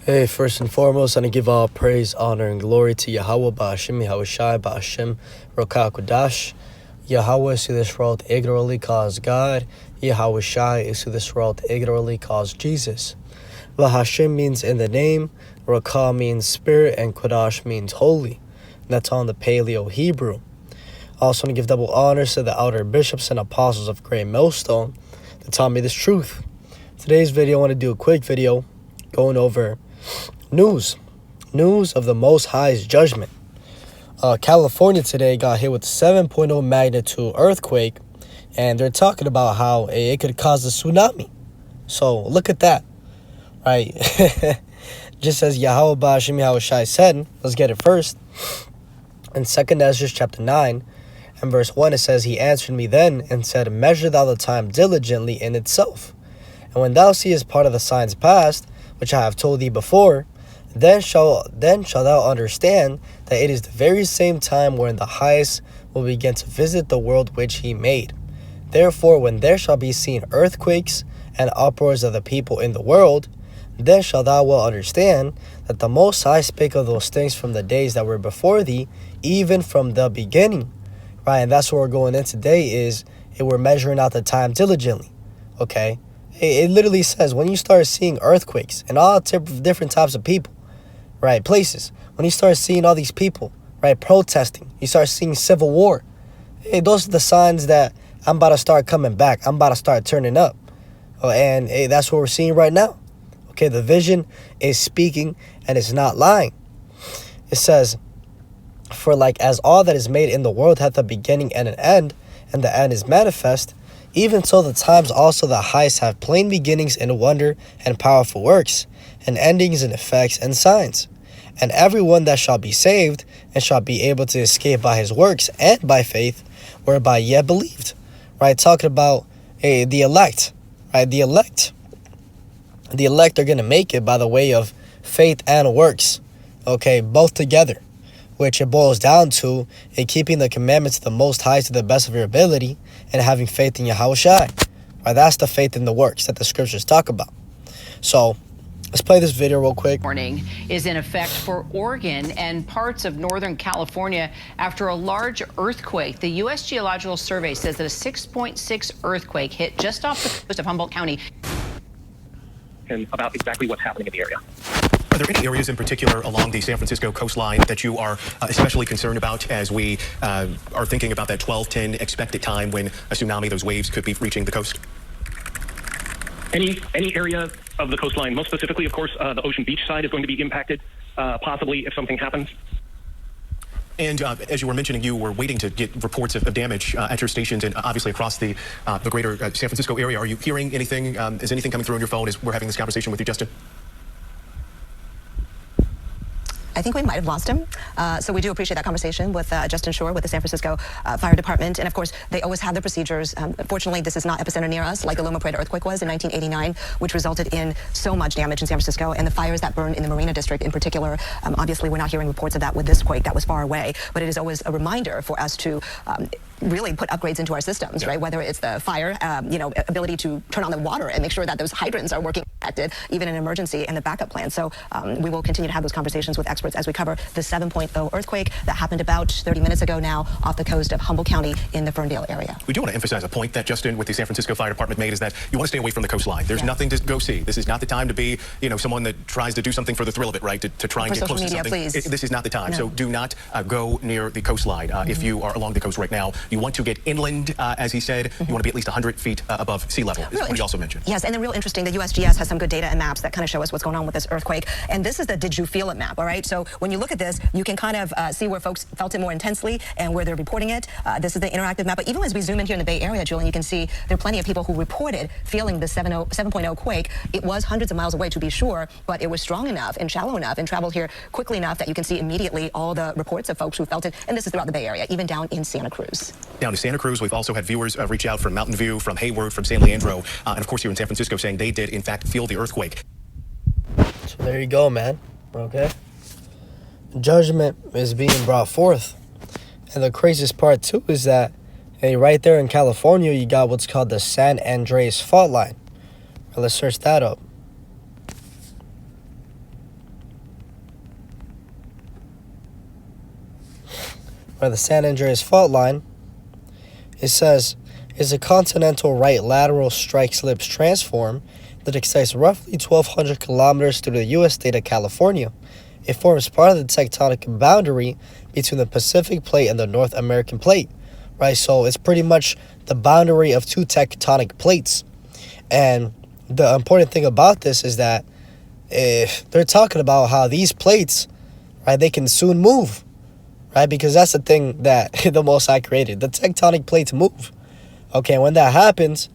Hey, first and foremost, I want to give all praise, honor, and glory to Yahweh, Ba'ashim, Yahushai, Ba'ashim, Rokah Kodash. Yahweh is who this world ignorantly calls God. Yahushai is who this world ignorantly calls Jesus. Bahashim means in the name, Rokah means spirit, and Kodash means holy. And that's on the Paleo Hebrew. I also want to give double honors to the elder bishops and apostles of Great Millstone that taught me this truth. Today's video, I want to do a quick video going over news of the Most High's judgment. California today got hit with 7.0 magnitude earthquake, and they're talking about how it could cause a tsunami. So look at that, right? Just as Yahweh Ba'ashim Yahushai said, let's get it first. In 2nd Ezra chapter 9 and verse 1, it says, "He answered me then and said, Measure thou the time diligently in itself. And when thou seest part of the signs past, which I have told thee before, then shalt thou understand that it is the very same time wherein the highest will begin to visit the world which he made. Therefore, when there shall be seen earthquakes and uproars of the people in the world, then shalt thou well understand that the Most High spake of those things from the days that were before thee, even from the beginning." Right, and that's what we're going in today is we're measuring out the time diligently, okay? It literally says when you start seeing earthquakes and all different types of people, right, places, when you start seeing all these people, right, protesting, you start seeing civil war, hey, those are the signs that I'm about to start coming back. I'm about to start turning up. And hey, that's what we're seeing right now. Okay, the vision is speaking and it's not lying. It says, "For like as all that is made in the world hath a beginning and an end, and the end is manifest, even so the times also the highest have plain beginnings in wonder and powerful works, and endings in effects and signs. And every one that shall be saved, and shall be able to escape by his works and by faith, whereby ye have believed." Right, talking about the elect. Right, the elect are going to make it by the way of faith and works. Okay, both together. Which it boils down to keeping the commandments of the Most High to the best of your ability and having faith in Yahushai. Right, that's the faith in the works that the scriptures talk about. So let's play this video real quick. Warning is in effect for Oregon and parts of Northern California after a large earthquake. The U.S. Geological Survey says that a 6.6 earthquake hit just off the coast of Humboldt County. And about exactly what's happening in the area. Are there any areas in particular along the San Francisco coastline that you are especially concerned about as we are thinking about that 12:10 expected time when a tsunami, those waves could be reaching the coast? Any area of the coastline, most specifically, of course, the Ocean Beach side is going to be impacted, possibly if something happens. And as you were mentioning, you were waiting to get reports of damage at your stations and obviously across the greater San Francisco area. Are you hearing anything? Is anything coming through on your phone as we're having this conversation with you, Justin? I think we might have lost him. So we do appreciate that conversation with Justin Shore with the San Francisco Fire Department. And of course, they always have their procedures. Fortunately, this is not epicenter near us like the Loma Prieta earthquake was in 1989, which resulted in so much damage in San Francisco. And the fires that burned in the Marina District in particular, obviously we're not hearing reports of that with this quake that was far away. But it is always a reminder for us to really put upgrades into our systems, right? Whether it's the fire, ability to turn on the water and make sure that those hydrants are working active, even in an emergency, and the backup plan. So we will continue to have those conversations with experts as we cover the 7.0 earthquake that happened about 30 minutes ago now off the coast of Humboldt County in the Ferndale area. We do want to emphasize a point that Justin with the San Francisco Fire Department made is that you want to stay away from the coastline. There's nothing to go see. This is not the time to be, someone that tries to do something for the thrill of it, right? To try and get close to something. Please. This is not the time. No. So do not go near the coastline. If you are along the coast right now, you want to get inland, as he said. You want to be at least 100 feet above sea level, is what he also mentioned. Yes, and then real interesting, the USGS has some good data and maps that kind of show us what's going on with this earthquake. And this is the did you feel it map, all right? So when you look at this, you can kind of see where folks felt it more intensely and where they're reporting it. This is the interactive map. But even as we zoom in here in the Bay Area, Julian, you can see there are plenty of people who reported feeling the 7.0 quake. It was hundreds of miles away, to be sure, but it was strong enough and shallow enough and traveled here quickly enough that you can see immediately all the reports of folks who felt it. And this is throughout the Bay Area, even down in Santa Cruz. Down to Santa Cruz, we've also had viewers reach out from Mountain View, from Hayward, from San Leandro, and of course here in San Francisco saying they did, in fact, feel the earthquake. So there you go, man. Okay. Judgment is being brought forth. And the craziest part, too, is that right there in California, you got what's called the San Andreas Fault Line. Let's search that up. or the San Andreas fault line, it says, is a continental right lateral strike slips transform that extends roughly 1,200 kilometers through the U.S. state of California. It forms part of the tectonic boundary between the Pacific Plate and the North American Plate, right? So it's pretty much the boundary of two tectonic plates. And the important thing about this is that if they're talking about how these plates, right, they can soon move, right? Because that's the thing that the Most High created. The tectonic plates move. Okay, when that happens,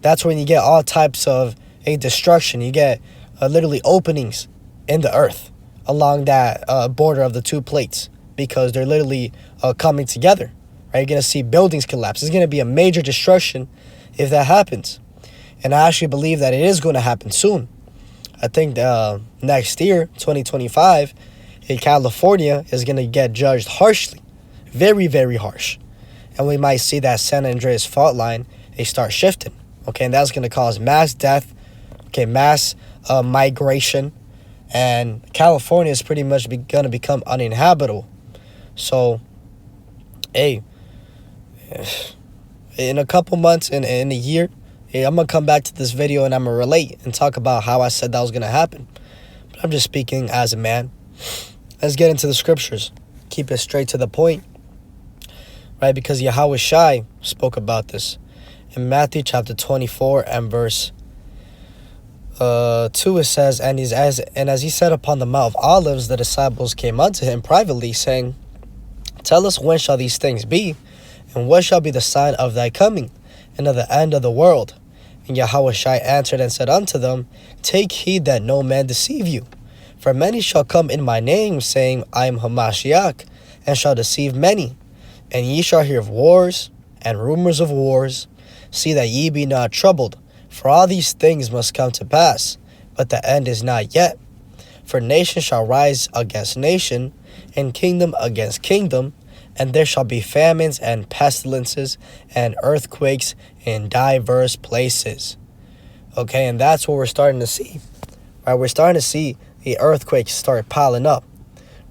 that's when you get all types of destruction. You get literally openings in the earth along that border of the two plates because they're literally coming together, right? You're going to see buildings collapse. It's going to be a major destruction if that happens. And I actually believe that it is going to happen soon. I think next year, 2025, in California is going to get judged harshly. Very, very harsh. And we might see that San Andreas fault line, they start shifting. Okay, and that's going to cause mass death, okay, mass migration. And California is pretty much going to become uninhabitable. So, hey, in a couple months, in a year, I'm going to come back to this video and I'm going to relate and talk about how I said that was going to happen. But I'm just speaking as a man. Let's get into the scriptures. Keep it straight to the point. Right? Because Yahweh Shai spoke about this. In Matthew chapter 24 and verse 2 it says, and as he said upon the Mount of Olives, the disciples came unto him privately, saying, tell us when shall these things be, and what shall be the sign of thy coming, and of the end of the world? And Yahweh Shai answered and said unto them, take heed that no man deceive you. For many shall come in my name, saying, I am Hamashiach, and shall deceive many. And ye shall hear of wars, and rumors of wars. See that ye be not troubled, for all these things must come to pass, but the end is not yet. For nation shall rise against nation, and kingdom against kingdom, and there shall be famines and pestilences and earthquakes in diverse places. Okay, and that's what we're starting to see. Right, we're starting to see the earthquakes start piling up.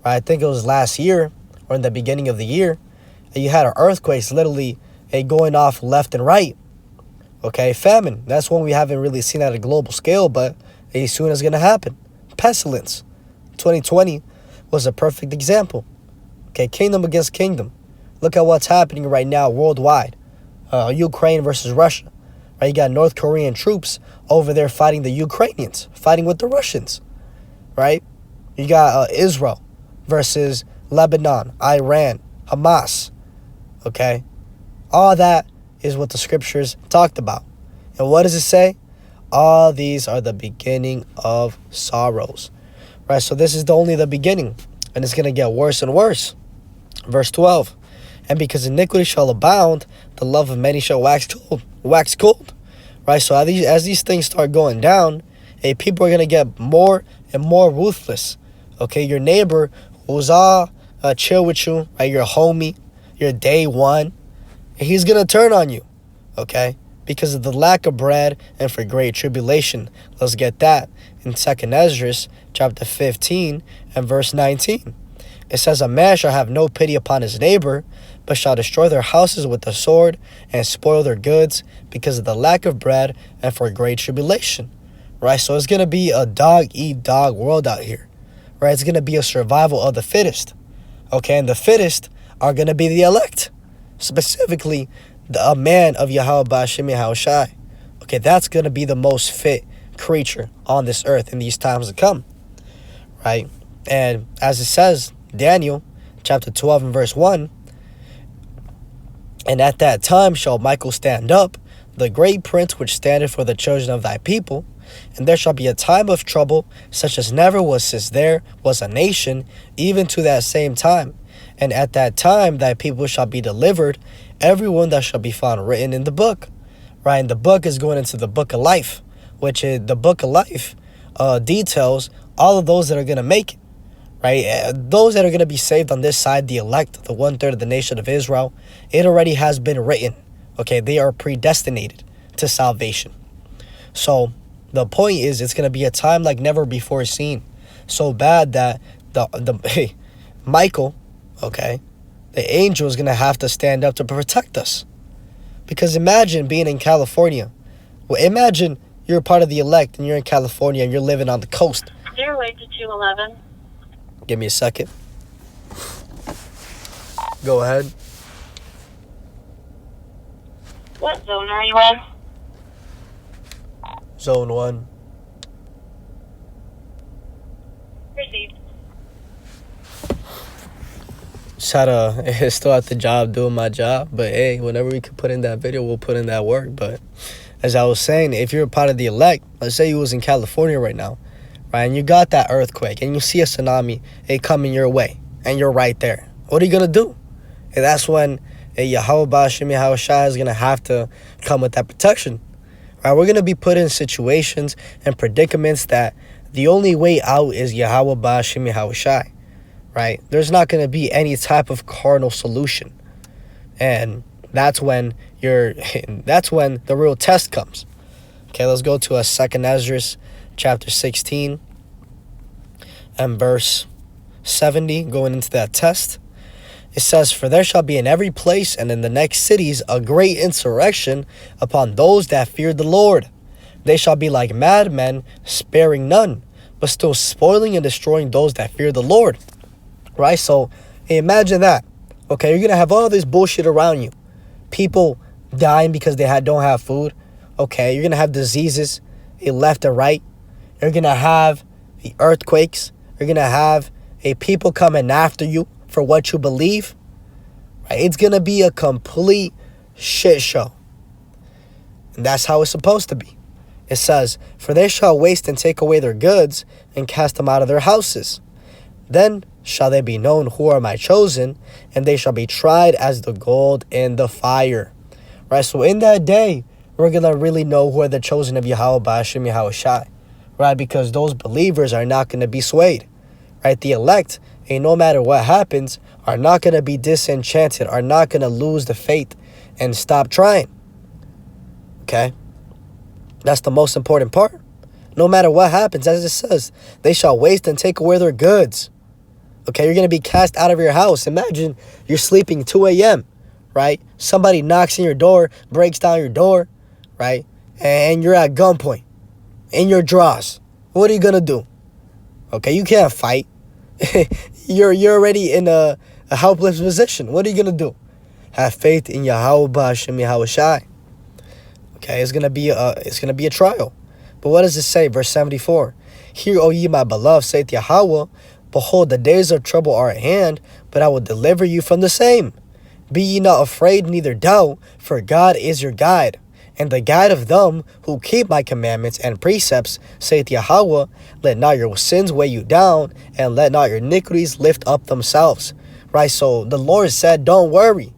Right, I think it was last year or in the beginning of the year, you had earthquakes literally going off left and right. Okay, famine. That's one we haven't really seen at a global scale, but as soon as it's going to happen. Pestilence. 2020 was a perfect example. Okay, kingdom against kingdom. Look at what's happening right now worldwide. Ukraine versus Russia. Right, you got North Korean troops over there fighting the Ukrainians, fighting with the Russians. Right? You got Israel versus Lebanon, Iran, Hamas. Okay? All that is what the scriptures talked about. And what does it say? All these are the beginning of sorrows. Right? So this is only the beginning. And it's going to get worse and worse. Verse 12. And because iniquity shall abound, the love of many shall wax cold. Right? So as these things start going down, people are going to get more and more ruthless. Okay? Your neighbor who's all chill with you, right? Your homie, your day one, he's going to turn on you. Okay? Because of the lack of bread and for great tribulation. Let's get that in 2nd Ezra chapter 15 and verse 19. It says, a man shall have no pity upon his neighbor, but shall destroy their houses with the sword and spoil their goods because of the lack of bread and for great tribulation. Right? So it's going to be a dog-eat-dog world out here. Right? It's going to be a survival of the fittest. Okay? And the fittest are going to be the elect. Specifically, a man of Yahweh Ba'Shem Yahweh Shai. Okay? That's going to be the most fit creature on this earth in these times to come. Right? And as it says, Daniel chapter 12 and verse 1, and at that time shall Michael stand up, the great prince which standeth for the children of thy people, and there shall be a time of trouble such as never was since there was a nation, even to that same time. And at that time thy people shall be delivered, every one that shall be found written in the book. Right, and the book is going into the book of life, which is the book of life details all of those that are going to make it. Right, those that are going to be saved on this side, the elect, the 1/3 of the nation of Israel, it already has been written. Okay, they are predestinated to salvation. So the point is, it's going to be a time like never before seen. So bad that the Michael, okay, the angel is going to have to stand up to protect us. Because imagine being in California. Well, imagine you're a part of the elect and you're in California and you're living on the coast. 08 to 211. Give me a second. Go ahead. What zone are you in? Zone 1. Received. Still at the job doing my job. But hey, whenever we can put in that video, we'll put in that work. But as I was saying, if you're a part of the elect, let's say you was in California right now, right, and you got that earthquake and you see a tsunami coming your way and you're right there, what are you going to do? And that's when Yahweh Ba'Shem Yahweh Shai is going to have to come with that protection. Right? We're going to be put in situations and predicaments that the only way out is Yahweh Ba'Shem Yahweh Shai. Right? There's not going to be any type of cardinal solution. And that's when the real test comes. Okay, let's go to 2 Ezra chapter 16 and verse 70, going into that test. It says, "For there shall be in every place and in the next cities a great insurrection upon those that fear the Lord. They shall be like madmen, sparing none, but still spoiling and destroying those that fear the Lord." Right? So imagine that. Okay, you're going to have all this bullshit around you. People dying because they don't have food. Okay, you're going to have diseases left and right. You're going to have the earthquakes. You're going to have people coming after you for what you believe. Right? It's going to be a complete shit show. And that's how it's supposed to be. It says, "For they shall waste and take away their goods and cast them out of their houses. Then shall they be known who are my chosen, and they shall be tried as the gold in the fire." Right? So in that day, we're going to really know who are the chosen of Yahweh Ba'Shem Yahweh Shai. Right? Because those believers are not going to be swayed. Right? The elect, no matter what happens, are not going to be disenchanted, are not going to lose the faith and stop trying. Okay? That's the most important part. No matter what happens, as it says, they shall waste and take away their goods. Okay, you're going to be cast out of your house. Imagine you're sleeping 2 a.m., right? Somebody knocks on your door, breaks down your door, right? And you're at gunpoint, in your drawers. What are you going to do? Okay, you can't fight. You're already in a helpless position. What are you going to do? Have faith in Yahweh Ba'Shem Yahweh Shai. Okay, it's going to be a trial. But what does it say? Verse 74. "Hear, O ye my beloved, saith Yahweh, behold, the days of trouble are at hand, but I will deliver you from the same. Be ye not afraid, neither doubt, for God is your guide, and the guide of them who keep my commandments and precepts, saith Yahweh. Let not your sins weigh you down, and let not your iniquities lift up themselves." Right? So the Lord said, don't worry.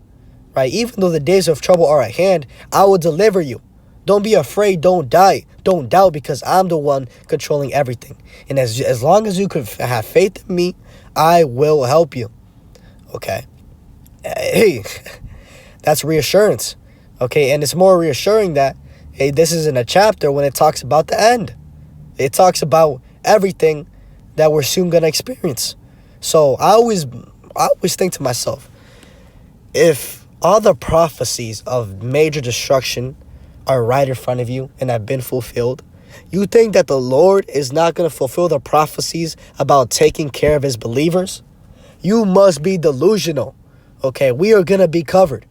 Right? Even though the days of trouble are at hand, I will deliver you. Don't be afraid. Don't die. Don't doubt, because I'm the one controlling everything. And as long as you could have faith in me, I will help you. Okay. Hey, that's reassurance. Okay. And it's more reassuring that, hey, this isn't a chapter when it talks about the end. It talks about everything that we're soon going to experience. So I always think to myself, if all the prophecies of major destruction are right in front of you and have been fulfilled, you think that the Lord is not going to fulfill the prophecies about taking care of his believers? You must be delusional. Okay, we are going to be covered.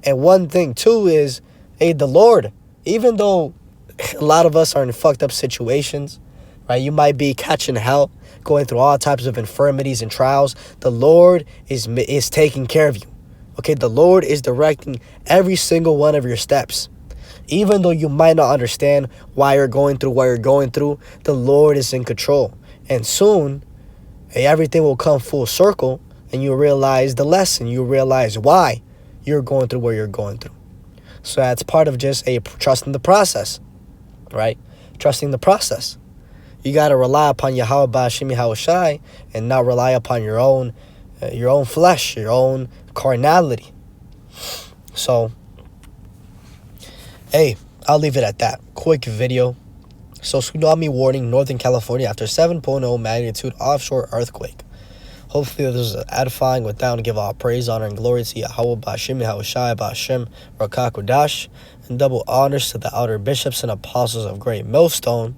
And one thing too is, hey, the Lord, even though a lot of us are in fucked up situations, right? You might be catching hell, going through all types of infirmities and trials. The Lord is taking care of you. Okay, the Lord is directing every single one of your steps. Even though you might not understand why you're going through what you're going through, the Lord is in control. And soon, everything will come full circle, and you realize the lesson. You realize why you're going through what you're going through. So that's part of just trusting the process, right? Trusting the process. You got to rely upon Yahweh Ba'Shem Yahweh Shai and not rely upon your own flesh, your own carnality. So, hey, I'll leave it at that. Quick video. So, tsunami warning, Northern California after 7.0 magnitude offshore earthquake. Hopefully this is edifying. With that, I give all praise, honor, and glory to Yahweh Ba'Shem, Yahushai Ba'Shem, Rakakudash, and double honors to the outer bishops and apostles of Great Millstone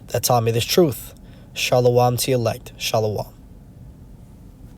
that taught me this truth. Shalom to elect. Shalom.